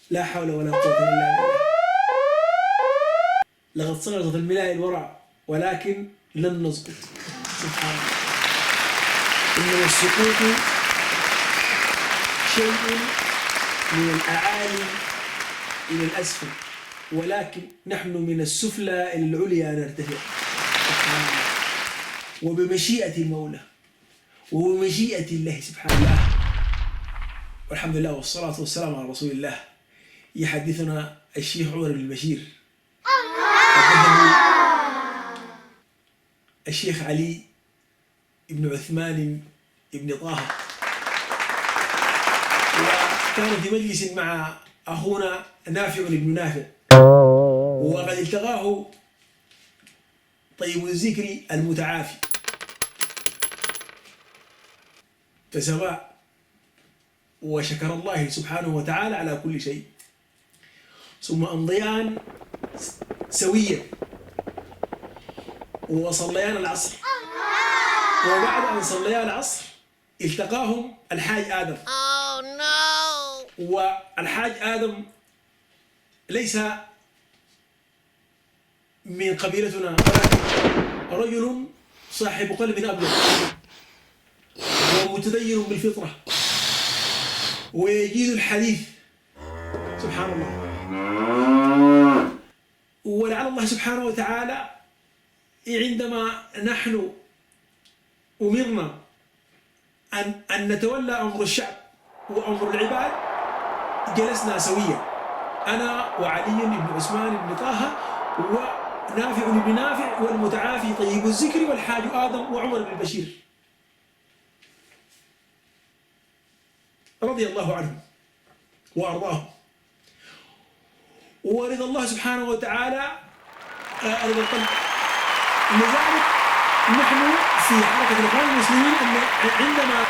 لا حول ولا قوة إلا بالله. لقد سقطت الملاهي الورع ولكن لن نسقط. سبحان الله. إنما السقوط شيء من الأعالي إلى الأسفل، ولكن نحن من السفلى إلى العليا نرتفع. سبحان الله. وبمشيئة المولى وبمشيئة الله سبحانه الله. والحمد لله والصلاة والسلام على رسول الله. يحدثنا الشيخ عمر بن البشير، حدثه الشيخ علي بن عثمان بن طه، وكان في مجلس مع أخونا نافع بن نافع، وقد التقاه طيب الذكر المتعافي فسوى وشكر الله سبحانه وتعالى على كل شيء، ثم أمضيان سويا وصليان العصر. وبعد أن صليا العصر التقاهم الحاج آدم. والحاج آدم ليس من قبيلتنا، ولكن رجل صاحب قلب أبيض ومتدين بالفطرة ويجيد الحديث. سبحان الله. ولعل الله سبحانه وتعالى عندما نحن أمرنا أن نتولى أمر الشعب وأمر العباد جلسنا سويا، أنا وعلي بن عثمان بن طه ونافع بن نافع والمتعافي طيب الذكر والحاج آدم وعمر بن البشير رضي الله عنهم وأرضاهم. ورضا الله سبحانه وتعالى رضا القلب. لذلك نحن في حركة الإخوان المسلمين أن عندما